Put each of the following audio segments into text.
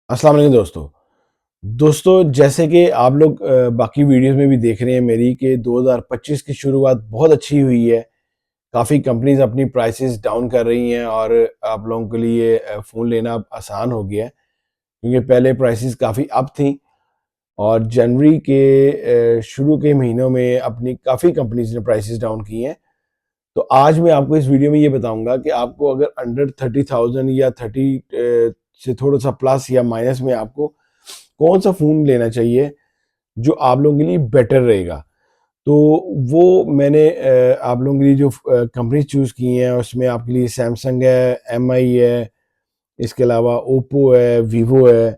अस्सलाम वालेकुम दोस्तों। जैसे कि आप लोग बाकी वीडियोस में भी देख रहे हैं मेरी कि 2025 की शुरुआत बहुत अच्छी हुई है। काफ़ी कंपनीज़ अपनी प्राइसेस डाउन कर रही हैं और आप लोगों के लिए फ़ोन लेना अब आसान हो गया है, क्योंकि पहले प्राइसेस काफ़ी अप थी और जनवरी के शुरू के महीनों में अपनी काफ़ी कंपनीज़ ने प्राइसेस डाउन की हैं। तो आज मैं आपको इस वीडियो में ये बताऊँगा कि आपको अगर अंडर 30,000 या 30 से थोड़ा-सा प्लस या माइनस में आपको कौन-सा फ़ोन लेना चाहिए, जो आप लोगों के लिए बेटर रहेगा। तो वो मैंने आप लोगों के लिए जो कंपनी चूज़ की हैं, उसमें आपके लिए सैमसंग है, एमआई है, इसके अलावा ओप्पो है, वीवो है।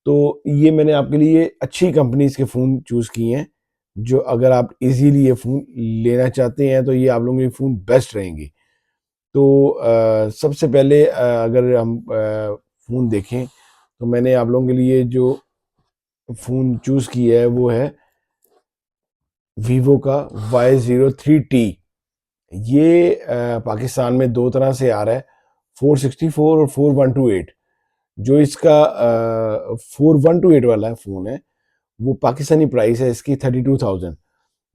तो ये मैंने आपके लिए अच्छी कंपनीज़ के फ़ोन चूज़ किए हैं, जो अगर आप इज़िली ये फ़ोन लेना चाहते हैं, तो ये आप लोगों के लिए फ़ोन बेस्ट रहेंगे। तो सबसे पहले अगर हम फ़ोन देखें, तो मैंने आप लोगों के लिए जो फ़ोन चूज़ किया है, वो है वीवो का Y03T। ये पाकिस्तान में 2 तरह से आ रहा है, 464 और 4128। जो इसका 4128 वाला फ़ोन है, वो पाकिस्तानी प्राइस है इसकी 32,000।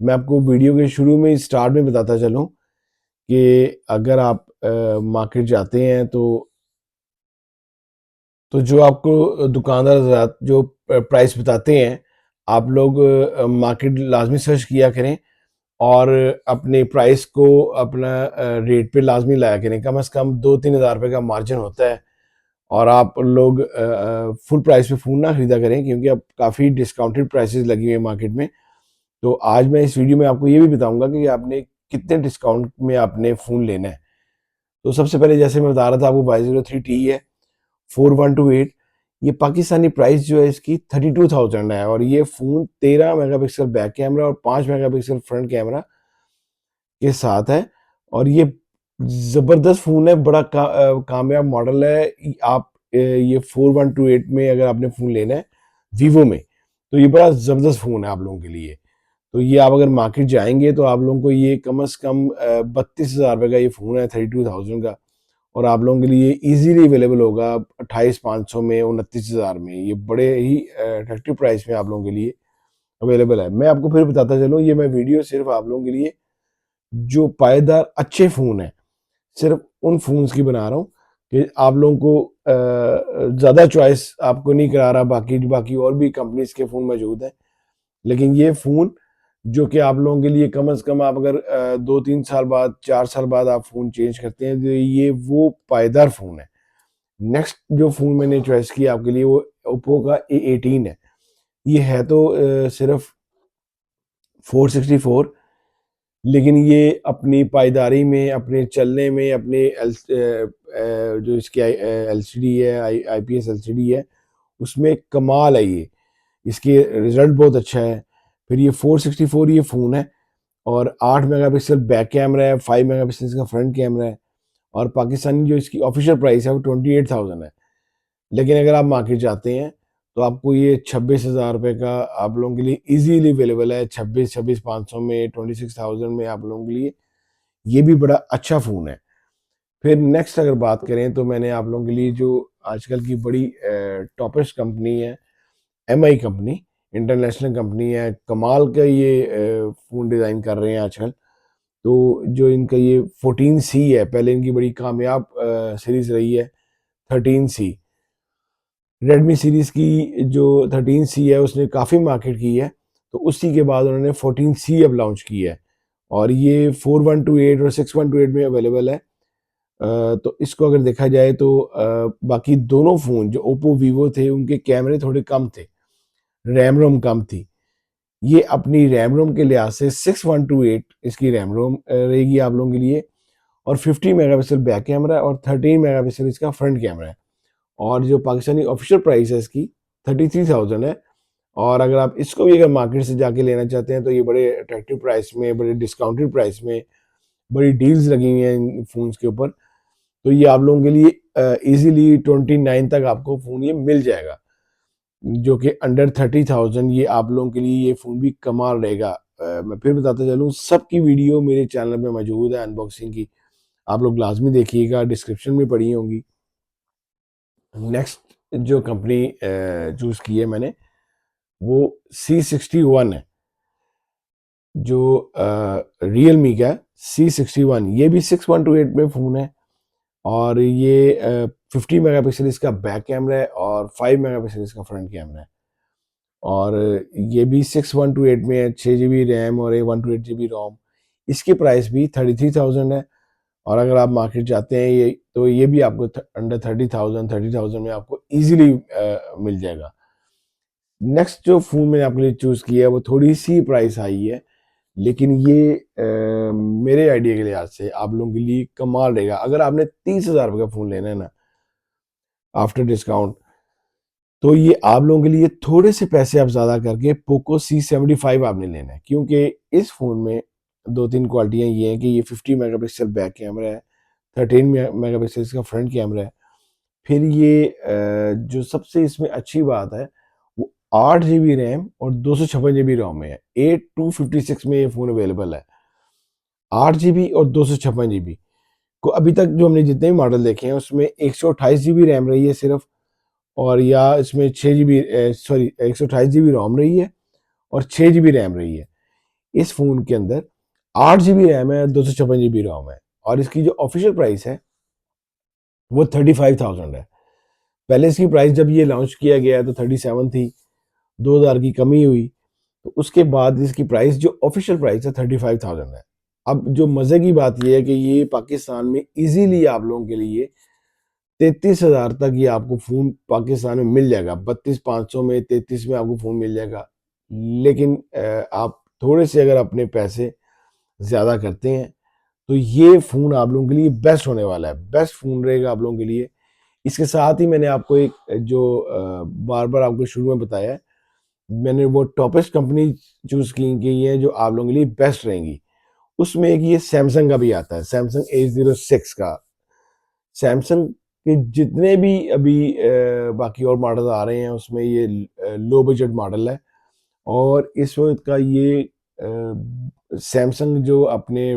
मैं आपको वीडियो के शुरू में स्टार्ट में बताता चलूँ कि अगर आप मार्केट जाते हैं तो जो आपको दुकानदार हज़रात जो प्राइस बताते हैं, आप लोग मार्केट लाज़मी सर्च किया करें और अपने प्राइस को अपना रेट पे लाज़मी लाया करें। कम से कम 2-3 हज़ार रुपए का मार्जिन होता है और आप लोग फुल प्राइस पे फ़ोन ना खरीदा करें, क्योंकि अब काफ़ी डिस्काउंटेड प्राइसेज़ लगी हुई हैं मार्केट में। तो आज मैं इस वीडियो में आपको ये भी बताऊँगा कि आपने कितने डिस्काउंट में आपने फ़ोन लेना है। तो सबसे पहले जैसे मैं बता रहा था आपको Y03T है, 4128। ये पाकिस्तानी प्राइस जो है इसकी 32,000 है और ये फ़ोन 13 मेगापिक्सल बैक कैमरा और 5 मेगापिक्सल फ्रंट कैमरा के साथ है और ये ज़बरदस्त फ़ोन है, बड़ा कामयाब मॉडल है। आप ये 4128 में अगर आपने फ़ोन लेना है वीवो में, तो ये बड़ा ज़बरदस्त फ़ोन है आप लोगों के लिए। तो ये आप अगर मार्केट जाएँगे तो आप लोगों को ये कम से कम 32,000 रुपए का ये फ़ोन है, 32,000 का, और आप लोगों के लिए ईज़िली अवेलेबल होगा 28,500 में, 29,000 में। ये बड़े ही अट्रैक्टिव प्राइस में आप लोगों के लिए अवेलेबल है। मैं आपको फिर बताता चलूँ, ये मैं वीडियो सिर्फ़ आप लोगों के लिए जो पायेदार अच्छे फ़ोन हैं, सिर्फ़ उन फ़ोन्स की बना रहा हूँ कि आप लोगों को ज़्यादा चॉइस आपको नहीं करा रहा, बाकी बाकी और भी कंपनीज़ के फ़ोन मौजूद हैं। लेकिन ये फ़ोन जो कि आप लोगों के लिए कम से कम आप अगर 2-3 साल बाद, 4 साल बाद आप फ़ोन चेंज करते हैं, तो ये वो पायेदार फ़ोन है। नेक्स्ट जो फ़ोन मैंने चॉइस किया आपके लिए, वो ओप्पो का A18 है। ये है तो सिर्फ़ 464, लेकिन ये अपनी पायदारी में, अपने चलने में, अपने जो इसकी एलसीडी है, आईपीएस एलसीडी है, उसमें कमाल है ये। इसके रिज़ल्ट बहुत अच्छा है। फिर ये 464 ये फ़ोन है और 8 मेगापिक्सल बैक कैमरा है, 5 मेगापिक्सल इसका फ्रंट कैमरा है और पाकिस्तानी जो इसकी ऑफ़िशियल प्राइस है वो 28,000 है। लेकिन अगर आप मार्केट जाते हैं, तो आपको ये 26,000 रुपए का आप लोगों के लिए ईज़िली अवेलेबल है। 26,500 में, 26,000 में आप लोगों के लिए ये भी बड़ा अच्छा फ़ोन है। फिर नेक्स्ट अगर बात करें, तो मैंने आप लोगों के लिए जो आजकल की बड़ी टॉपेस्ट कंपनी है, एमआई कंपनी, इंटरनेशनल कंपनी है, कमाल का ये फ़ोन डिज़ाइन कर रहे हैं आजकल। तो जो इनका ये 14C है, पहले इनकी बड़ी कामयाब सीरीज़ रही है 13C। रेडमी सीरीज़ की जो 13C है, उसने काफ़ी मार्केट की है, तो उसी के बाद उन्होंने 14C अब लॉन्च की है और ये 4128 और 6128 में अवेलेबल है। तो इसको अगर देखा जाए तो बाकी दोनों फ़ोन जो ओप्पो, वीवो थे, उनके कैमरे थोड़े कम थे, रैम-रोम कम थी। ये अपनी रैम-रोम के लिहाज से 6128 इसकी रैम-रोम रहेगी आप लोगों के लिए और 50 मेगापिक्सल बैक कैमरा और 13 मेगापिक्सल इसका फ्रंट कैमरा है और जो पाकिस्तानी ऑफ़िशियल प्राइस है इसकी 33,000 है और अगर आप इसको भी अगर मार्केट से जाके लेना चाहते हैं, तो ये बड़े अट्रैक्टिव प्राइस में, बड़े डिस्काउंटेड प्राइस में, बड़ी डील्स लगी हुई हैं इन फ़ोन्स के ऊपर। तो ये आप लोगों के लिए ईज़िली 29 तक आपको फ़ोन ये मिल जाएगा, जो कि अंडर 30,000 ये आप लोगों के लिए ये फ़ोन भी कमाल रहेगा। मैं फिर बताता चलूँ, सबकी वीडियो मेरे चैनल पे मौजूद है अनबॉक्सिंग की, आप लोग लाज़मी देखिएगा, डिस्क्रिप्शन में पड़ी होंगी। नेक्स्ट जो कंपनी चूज़ की है मैंने, वो C61 है, जो रियलमी का C61। ये भी 6128 में फ़ोन है, और ये 50 मेगापिक्सल इसका बैक कैमरा है और 5 मेगापिक्सल इसका फ्रंट कैमरा है। और ये भी 6128 में है, 6 GB रैम और 128 GB रोम। इसकी प्राइस भी 33,000 है। और अगर आप मार्केट जाते हैं ये, तो ये भी आपको अंडर 30,000 में आपको इजीली मिल जाएगा। नेक्स्ट जो फ़ोन मैंने आपके लिए चूज़ किया है वो थोड़ी सी प्राइस हाई है, लेकिन ये मेरे आइडिया के लिहाज से आप लोगों के लिए कमाल रहेगा। अगर आपने 30,000 रुपये का फ़ोन लेना है ना आफ्टर डिस्काउंट, तो ये आप लोगों के लिए थोड़े से पैसे आप ज़्यादा करके पोको C75 आपने लेना है, क्योंकि इस फ़ोन में दो तीन क्वालिटियाँ ये हैं कि ये 50 मेगापिक्सल बैक कैमरा है, 13 मेगापिक्सल इसका फ्रंट कैमरा है। फिर ये जो सबसे इसमें अच्छी बात है, वो 8 GB रैम और 256 GB रोम में है। 8256 में ये फ़ोन अवेलेबल है। 8 GB और 256 GB को अभी तक जो हमने जितने भी मॉडल देखे हैं उसमें 128 GB रैम रही है सिर्फ, और या इसमें 6 GB, सॉरी, 128 GB रोम रही है और 6 GB रैम रही है। इस फ़ोन के अंदर 8 GB रैम है, 256 GB रोम है, और इसकी जो ऑफिशियल प्राइस है वो 35,000 है। पहले इसकी प्राइस जब ये लॉन्च किया गया तो 37 थी, 2,000 की कमी हुई, तो उसके बाद इसकी प्राइस जो ऑफिशियल प्राइस है 35,000 है। अब जो मज़े की बात ये है कि ये पाकिस्तान में इजीली आप लोगों के लिए 33,000 तक ये आपको फ़ोन पाकिस्तान में मिल जाएगा। 32,500 में, 33 में आपको फ़ोन मिल जाएगा। लेकिन आप थोड़े से अगर अपने पैसे ज़्यादा करते हैं, तो ये फ़ोन आप लोगों के लिए बेस्ट होने वाला है। बेस्ट फ़ोन रहेगा आप लोगों के लिए। इसके साथ ही मैंने आपको एक जो बार-बार आपको शुरू में बताया है, मैंने वो टॉपेस्ट कंपनी चूज़ की गई है जो आप लोगों के लिए बेस्ट रहेंगी। उसमें एक ये सैमसंग का भी आता है, सैमसंग A06 का। सैमसंग के जितने भी अभी बाकी और मॉडल आ रहे हैं उसमें ये लो बजट मॉडल है, और इस वक्त का ये सैमसंग जो अपने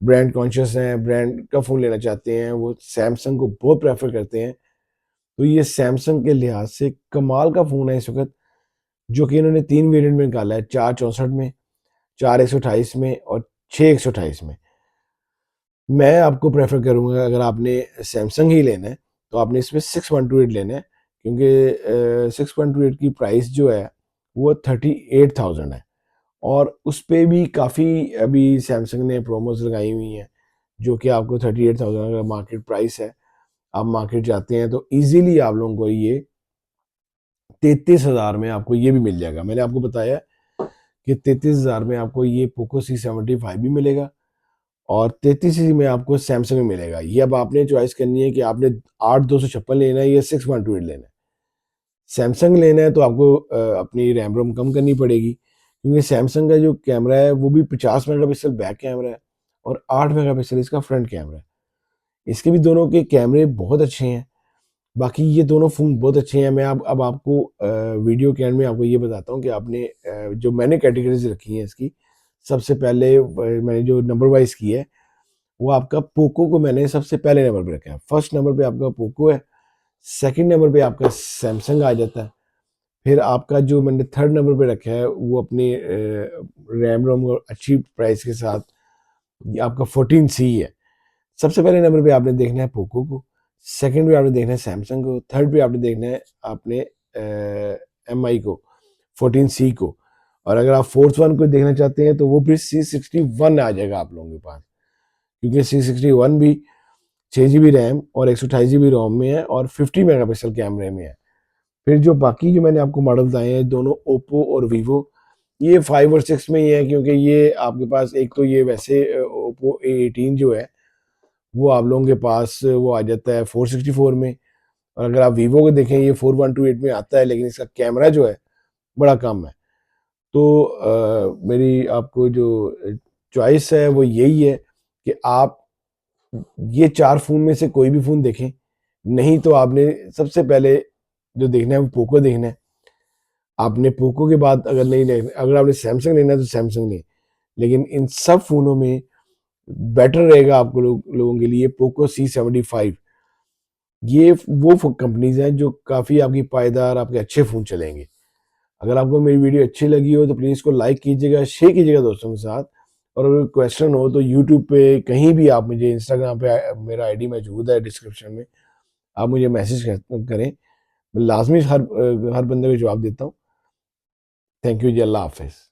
ब्रांड कॉन्शियस हैं, ब्रांड का फ़ोन लेना चाहते हैं, वो सैमसंग को बहुत प्रेफर करते हैं। तो ये सैमसंग के लिहाज से कमाल का फ़ोन है इस वक्त, जो कि इन्होंने 3 वेरिएंट में निकाला है, 464 में, 4128 में और 6128 में। मैं आपको प्रेफ़र करूँगा अगर आपने सैमसंग ही लेना है, तो आपने इसमें 6128 लेना है, क्योंकि 6128 की प्राइस जो है वो 38,000 है, और उस पे भी काफ़ी अभी सैमसंग ने प्रोमोज़ लगाई हुई हैं, जो कि आपको 38,000 अगर मार्केट प्राइस है, आप मार्केट जाते हैं तो ईज़िली आप लोगों को ये 33,000 में आपको ये भी मिल जाएगा। मैंने आपको बताया कि 33,000 में आपको ये पोको C75 भी मिलेगा, और 33 में आपको सैमसंग में मिलेगा। ये अब आपने चॉइस करनी है कि आपने 8/256 लेना है या 6128 लेना है। सैमसंग लेना है तो आपको अपनी रैम रोम कम करनी पड़ेगी, क्योंकि सैमसंग का जो कैमरा है वो भी 50 मेगापिक्सल बैक कैमरा है और 8 मेगापिक्सल इसका फ्रंट कैमरा है। इसके भी दोनों के कैमरे बहुत अच्छे हैं। बाकी ये दोनों फ़ोन बहुत अच्छे हैं। मैं अब आपको वीडियो के एंड में आपको ये बताता हूँ कि आपने जो मैंने कैटेगरीज़ रखी हैं इसकी, सबसे पहले मैंने जो नंबर वाइज़ की है, वो आपका पोको को मैंने सबसे पहले नंबर पे रखा है। फर्स्ट नंबर पे आपका पोको है, सेकंड नंबर पे आपका सैमसंग आ जाता है। फिर आपका जो मैंने थर्ड नंबर पे रखा है वो अपनी रैम रोम और अच्छी प्राइस के साथ ये आपका 14C है। सबसे पहले नंबर पे आपने देखना है पोको को, सेकंड पे आपने देखना है सैमसंग को, थर्ड पे आपने देखना है आपने एमआई को, 14C को, और अगर आप फोर्थ वन को देखना चाहते हैं तो वो फिर C61 आ जाएगा आप लोगों के पास, क्योंकि C61 भी 6 GB रैम और 128 GB रोम में है और 50 मेगापिक्सल कैमरे में है। फिर जो बाकी जो मैंने आपको मॉडल बताए हैं दोनों ओप्पो और वीवो, ये 5 और 6 में ही है, क्योंकि ये आपके पास एक तो ये वैसे ओप्पो A18 जो है वो आप लोगों के पास वो आ जाता है 464 में, और अगर आप वीवो को देखें ये 4128 में आता है, लेकिन इसका कैमरा जो है बड़ा कम है। तो मेरी आपको जो चॉइस है वो यही है कि आप ये 4 फ़ोन में से कोई भी फ़ोन देखें, नहीं तो आपने सबसे पहले जो देखना है वो पोको देखना है। आपने पोको के बाद अगर नहीं लेना, अगर आपने सैमसंग लेना है तो सैमसंग लें, लेकिन इन सब फ़ोनों में बेटर रहेगा आपको लोगों के लिए पोको C75। ये वो कंपनीज़ हैं जो काफ़ी आपकी पायदार, आपके अच्छे फ़ोन चलेंगे। अगर आपको मेरी वीडियो अच्छी लगी हो तो प्लीज़ इसको लाइक कीजिएगा, शेयर कीजिएगा दोस्तों के साथ। और अगर क्वेश्चन हो तो यूट्यूब पे कहीं भी आप मुझे, इंस्टाग्राम पे मेरा आईडी मौजूद है डिस्क्रिप्शन में, आप मुझे मैसेज करें। मैं लाज़मी हर बंदे को जवाब देता हूँ। थैंक यू जी, अल्लाह हाफ़िज़।